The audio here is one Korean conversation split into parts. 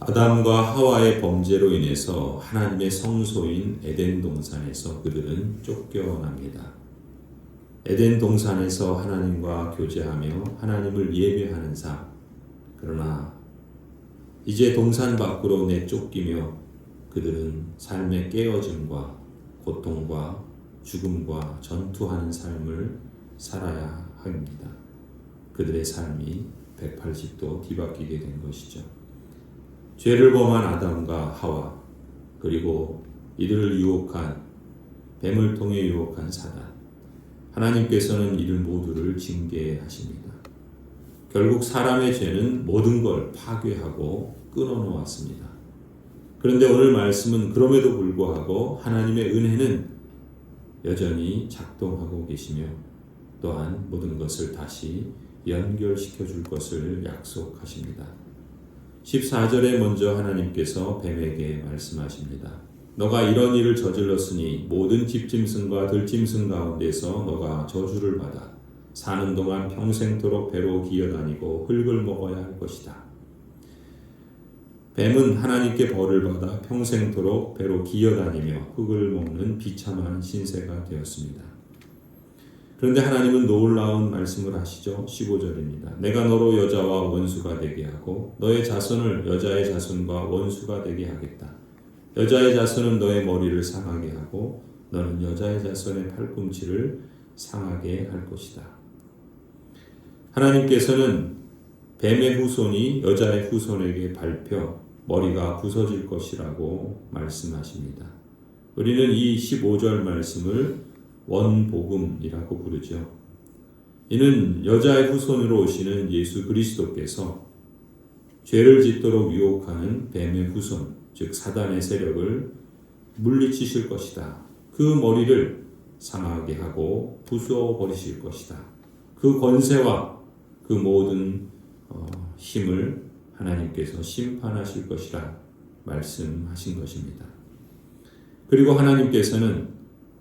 아담과 하와의 범죄로 인해서 하나님의 성소인 에덴 동산에서 그들은 쫓겨납니다. 에덴 동산에서 하나님과 교제하며 하나님을 예배하는 삶. 그러나 이제 동산 밖으로 내쫓기며 그들은 삶의 깨어짐과 고통과 죽음과 전투하는 삶을 살아야 합니다. 그들의 삶이 180도 뒤바뀌게 된 것이죠. 죄를 범한 아담과 하와, 그리고 이들을 유혹한 뱀을 통해 유혹한 사단, 하나님께서는 이들 모두를 징계하십니다. 결국 사람의 죄는 모든 걸 파괴하고 끊어놓았습니다. 그런데 오늘 말씀은 그럼에도 불구하고 하나님의 은혜는 여전히 작동하고 계시며 또한 모든 것을 다시 연결시켜 줄 것을 약속하십니다. 14절에 먼저 하나님께서 뱀에게 말씀하십니다. 너가 이런 일을 저질렀으니 모든 집짐승과 들짐승 가운데서 너가 저주를 받아 사는 동안 평생토록 배로 기어다니고 흙을 먹어야 할 것이다. 뱀은 하나님께 벌을 받아 평생토록 배로 기어다니며 흙을 먹는 비참한 신세가 되었습니다. 그런데 하나님은 놀라운 말씀을 하시죠. 15절입니다. 내가 너로 여자와 원수가 되게 하고 너의 자손을 여자의 자손과 원수가 되게 하겠다. 여자의 자손은 너의 머리를 상하게 하고 너는 여자의 자손의 팔꿈치를 상하게 할 것이다. 하나님께서는 뱀의 후손이 여자의 후손에게 밟혀 머리가 부서질 것이라고 말씀하십니다. 우리는 이 15절 말씀을 원복음이라고 부르죠. 이는 여자의 후손으로 오시는 예수 그리스도께서 죄를 짓도록 유혹하는 뱀의 후손, 즉 사단의 세력을 물리치실 것이다. 그 머리를 상하게 하고 부수어 버리실 것이다. 그 권세와 그 모든 힘을 하나님께서 심판하실 것이라 말씀하신 것입니다. 그리고 하나님께서는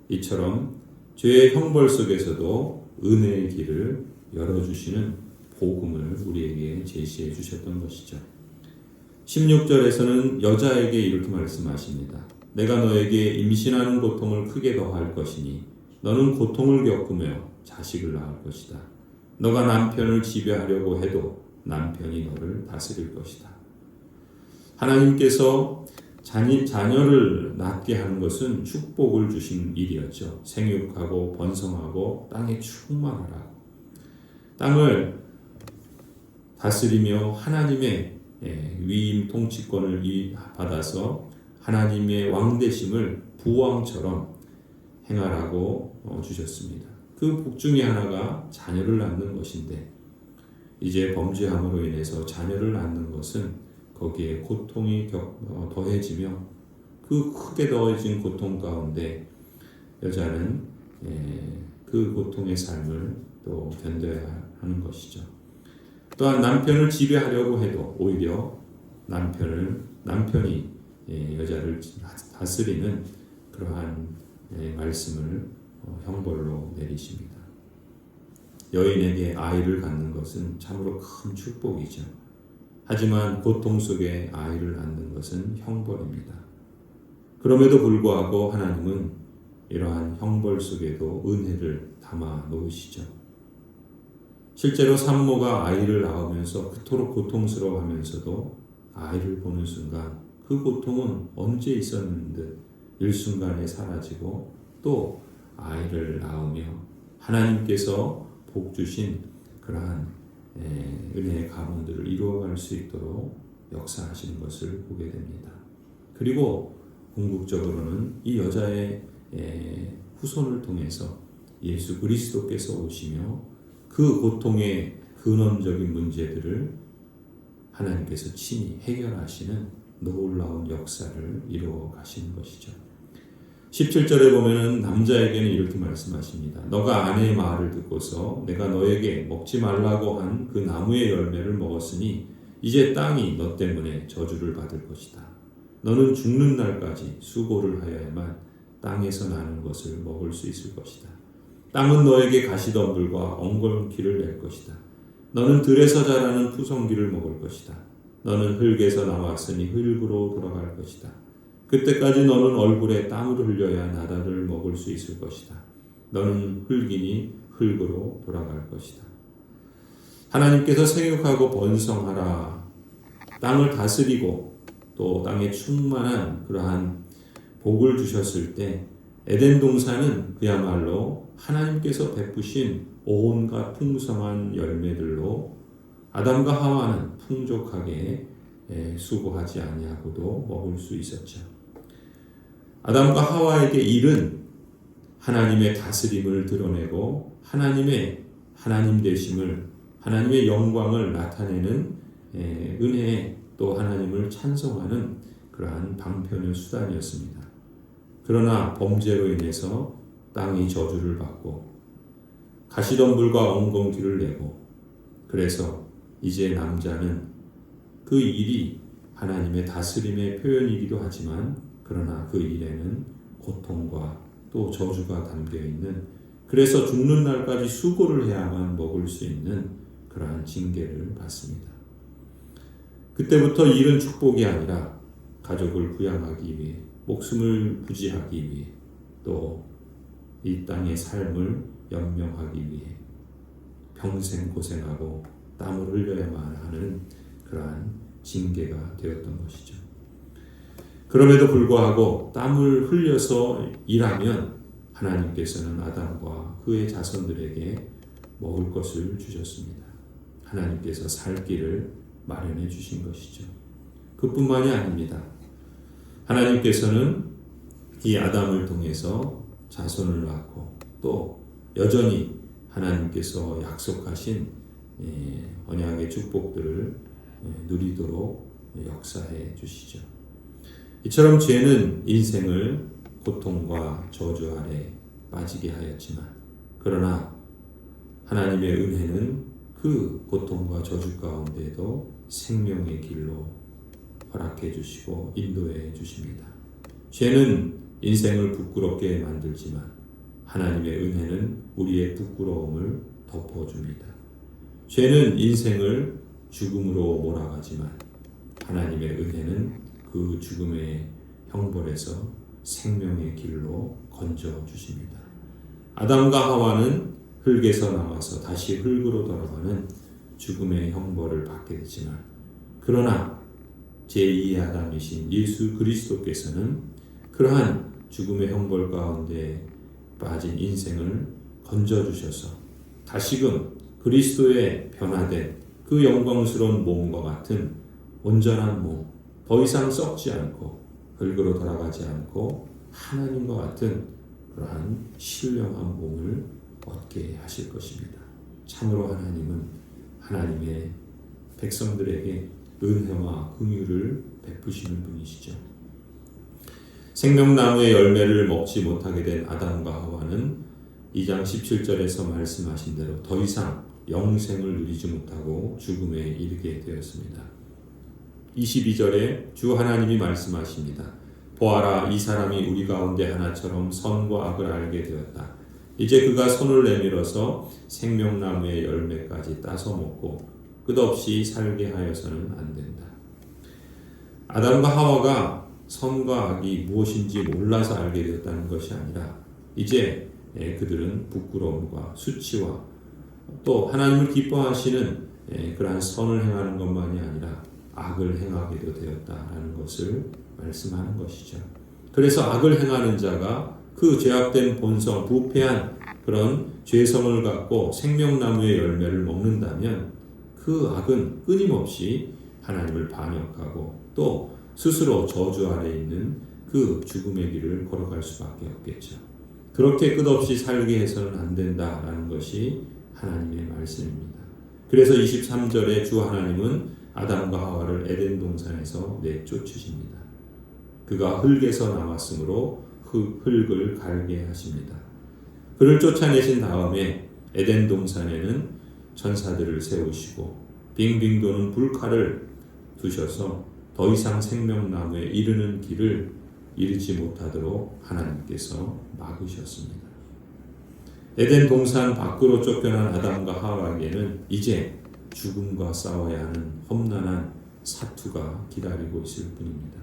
이처럼 죄의 형벌 속에서도 은혜의 길을 열어주시는 복음을 우리에게 제시해 주셨던 것이죠. 16절에서는 여자에게 이렇게 말씀하십니다. 내가 너에게 임신하는 고통을 크게 더할 것이니 너는 고통을 겪으며 자식을 낳을 것이다. 너가 남편을 지배하려고 해도 남편이 너를 다스릴 것이다. 하나님께서 자녀를 낳게 하는 것은 축복을 주신 일이었죠. 생육하고 번성하고 땅에 충만하라. 땅을 다스리며 하나님의 위임 통치권을 받아서 하나님의 왕되심을 부왕처럼 행하라고 주셨습니다. 그 복 중에 하나가 자녀를 낳는 것인데 이제 범죄함으로 인해서 자녀를 낳는 것은 거기에 고통이 더해지며 그 크게 더해진 고통 가운데 여자는 그 고통의 삶을 또 견뎌야 하는 것이죠. 또한 남편을 지배하려고 해도 오히려 남편이 여자를 다스리는 그러한 말씀을 형벌로 내리십니다. 여인에게 아이를 갖는 것은 참으로 큰 축복이죠. 하지만 고통 속에 아이를 낳는 것은 형벌입니다. 그럼에도 불구하고 하나님은 이러한 형벌 속에도 은혜를 담아 놓으시죠. 실제로 산모가 아이를 낳으면서 그토록 고통스러워하면서도 아이를 보는 순간 그 고통은 언제 있었는 듯 일순간에 사라지고 또 아이를 낳으며 하나님께서 복 주신 그러한 은혜의 가문들을 이루어갈 수 있도록 역사하시는 것을 보게 됩니다. 그리고 궁극적으로는 이 여자의 후손을 통해서 예수 그리스도께서 오시며 그 고통의 근원적인 문제들을 하나님께서 친히 해결하시는 놀라운 역사를 이루어 가시는 것이죠. 17절에 보면은 남자에게는 이렇게 말씀하십니다. 너가 아내의 말을 듣고서 내가 너에게 먹지 말라고 한 그 나무의 열매를 먹었으니 이제 땅이 너 때문에 저주를 받을 것이다. 너는 죽는 날까지 수고를 하여야만 땅에서 나는 것을 먹을 수 있을 것이다. 땅은 너에게 가시덤불과 엉겅퀴를 낼 것이다. 너는 들에서 자라는 푸성귀를 먹을 것이다. 너는 흙에서 나왔으니 흙으로 돌아갈 것이다. 그때까지 너는 얼굴에 땀을 흘려야 나라를 먹을 수 있을 것이다. 너는 흙이니 흙으로 돌아갈 것이다. 하나님께서 생육하고 번성하라, 땅을 다스리고 또 땅에 충만한 그러한 복을 주셨을 때 에덴 동산은 그야말로 하나님께서 베푸신 온갖 풍성한 열매들로 아담과 하와는 풍족하게 수고하지 아니하고도 먹을 수 있었죠. 아담과 하와에게 일은 하나님의 다스림을 드러내고 하나님 되심을, 하나님의 영광을 나타내는 은혜에 또 하나님을 찬송하는 그러한 방편의 수단이었습니다. 그러나 범죄로 인해서 땅이 저주를 받고 가시덤불과 엉겅퀴를 내고, 그래서 이제 남자는 그 일이 하나님의 다스림의 표현이기도 하지만, 그러나 그 일에는 고통과 또 저주가 담겨 있는, 그래서 죽는 날까지 수고를 해야만 먹을 수 있는 그러한 징계를 받습니다. 그때부터 일은 축복이 아니라 가족을 부양하기 위해, 목숨을 부지하기 위해, 또 이 땅의 삶을 연명하기 위해 평생 고생하고 땀을 흘려야만 하는 그러한 징계가 되었던 것이죠. 그럼에도 불구하고 땀을 흘려서 일하면 하나님께서는 아담과 그의 자손들에게 먹을 것을 주셨습니다. 하나님께서 살 길을 마련해 주신 것이죠. 그뿐만이 아닙니다. 하나님께서는 이 아담을 통해서 자손을 낳고 또 여전히 하나님께서 약속하신 언약의 축복들을 누리도록 역사해 주시죠. 이처럼 죄는 인생을 고통과 저주 아래 빠지게 하였지만, 그러나 하나님의 은혜는 그 고통과 저주 가운데도 생명의 길로 허락해 주시고 인도해 주십니다. 죄는 인생을 부끄럽게 만들지만 하나님의 은혜는 우리의 부끄러움을 덮어줍니다. 죄는 인생을 죽음으로 몰아가지만 하나님의 은혜는 그 죽음의 형벌에서 생명의 길로 건져주십니다. 아담과 하와는 흙에서 나와서 다시 흙으로 돌아가는 죽음의 형벌을 받게 되지만, 그러나 제2의 아담이신 예수 그리스도께서는 그러한 죽음의 형벌 가운데 빠진 인생을 건져주셔서 다시금 그리스도의 변화된 그 영광스러운 몸과 같은 온전한 몸, 더 이상 썩지 않고 흙으로 돌아가지 않고 하나님과 같은 그러한 신령한 몸을 얻게 하실 것입니다. 참으로 하나님은 하나님의 백성들에게 은혜와 긍휼을 베푸시는 분이시죠. 생명나무의 열매를 먹지 못하게 된 아담과 하와는 2장 17절에서 말씀하신 대로 더 이상 영생을 누리지 못하고 죽음에 이르게 되었습니다. 22절에 주 하나님이 말씀하십니다. 보아라, 이 사람이 우리 가운데 하나처럼 선과 악을 알게 되었다. 이제 그가 손을 내밀어서 생명나무의 열매까지 따서 먹고 끝없이 살게 하여서는 안 된다. 아담과 하와가 선과 악이 무엇인지 몰라서 알게 되었다는 것이 아니라, 이제 그들은 부끄러움과 수치와 또 하나님을 기뻐하시는 그러한 선을 행하는 것만이 아니라 악을 행하게도 되었다라는 것을 말씀하는 것이죠. 그래서 악을 행하는 자가 그 죄악된 본성, 부패한 그런 죄성을 갖고 생명나무의 열매를 먹는다면 그 악은 끊임없이 하나님을 반역하고 또 스스로 저주 아래 있는 그 죽음의 길을 걸어갈 수밖에 없겠죠. 그렇게 끝없이 살게 해서는 안 된다라는 것이 하나님의 말씀입니다. 그래서 23절에 주 하나님은 아담과 하와를 에덴 동산에서 내쫓으십니다. 그가 흙에서 나왔으므로 흙을 갈게 하십니다. 그를 쫓아내신 다음에 에덴 동산에는 천사들을 세우시고 빙빙 도는 불칼을 두셔서 더 이상 생명나무에 이르는 길을 이르지 못하도록 하나님께서 막으셨습니다. 에덴 동산 밖으로 쫓겨난 아담과 하와에게는 이제 죽음과 싸워야 하는 험난한 사투가 기다리고 있을 뿐입니다.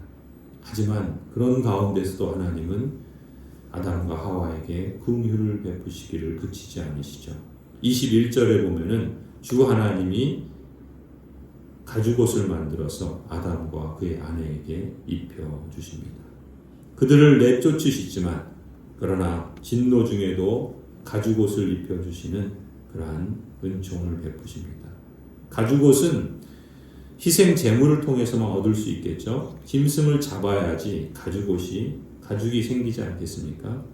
하지만 그런 가운데서도 하나님은 아담과 하와에게 긍휼을 베푸시기를 그치지 않으시죠. 21절에 보면은 주 하나님이 가죽옷을 만들어서 아담과 그의 아내에게 입혀 주십니다. 그들을 내쫓으시지만 그러나 진노 중에도 가죽옷을 입혀 주시는 그러한 은총을 베푸십니다. 가죽옷은 희생 제물을 통해서만 얻을 수 있겠죠. 짐승을 잡아야지 가죽이 생기지 않겠습니까?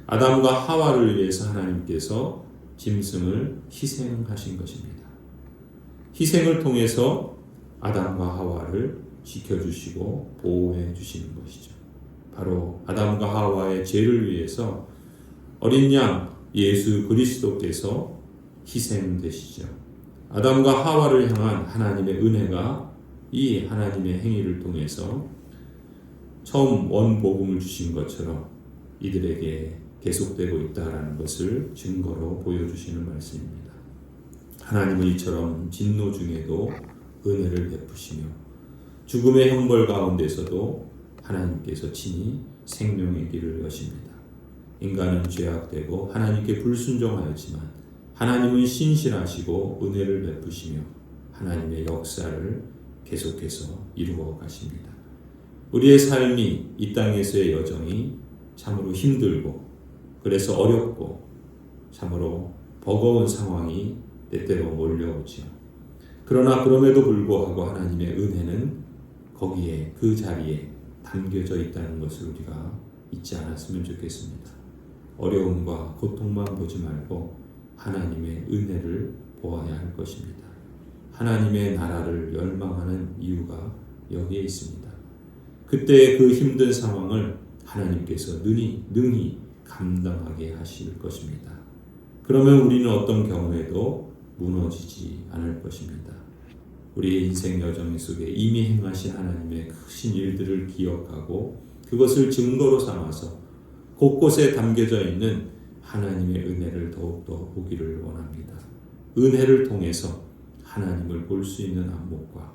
아담과 하와를 위해서 하나님께서 짐승을 희생하신 것입니다. 희생을 통해서 아담과 하와를 지켜주시고 보호해 주시는 것이죠. 바로 아담과 하와의 죄를 위해서 어린 양 예수 그리스도께서 희생되시죠. 아담과 하와를 향한 하나님의 은혜가 이 하나님의 행위를 통해서 처음 원복음을 주신 것처럼 이들에게 계속되고 있다라는 것을 증거로 보여주시는 말씀입니다. 하나님은 이처럼 진노 중에도 은혜를 베푸시며 죽음의 형벌 가운데서도 하나님께서 친히 생명의 길을 여십니다. 인간은 죄악되고 하나님께 불순종하였지만 하나님은 신실하시고 은혜를 베푸시며 하나님의 역사를 계속해서 이루어 가십니다. 우리의 삶이 이 땅에서의 여정이 참으로 힘들고 그래서 어렵고 참으로 버거운 상황이 때때로 몰려오죠. 그러나 그럼에도 불구하고 하나님의 은혜는 거기에 그 자리에 담겨져 있다는 것을 우리가 잊지 않았으면 좋겠습니다. 어려움과 고통만 보지 말고 하나님의 은혜를 보아야 할 것입니다. 하나님의 나라를 열망하는 이유가 여기에 있습니다. 그때 그 힘든 상황을 하나님께서 능히 감당하게 하실 것입니다. 그러면 우리는 어떤 경우에도 무너지지 않을 것입니다. 우리의 인생 여정 속에 이미 행하신 하나님의 크신 일들을 기억하고 그것을 증거로 삼아서 곳곳에 담겨져 있는 하나님의 은혜를 더욱더 보기를 원합니다. 은혜를 통해서 하나님을 볼 수 있는 안목과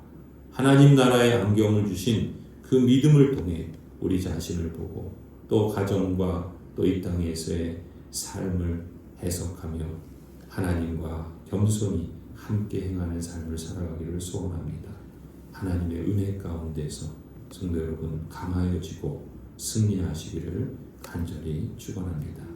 하나님 나라의 안경을 주신 그 믿음을 통해 우리 자신을 보고 또 가정과 또 이 땅에서의 삶을 해석하며 하나님과 겸손히 함께 행하는 삶을 살아가기를 소원합니다. 하나님의 은혜 가운데서 성도 여러분 강하여지고 승리하시기를 간절히 축원합니다.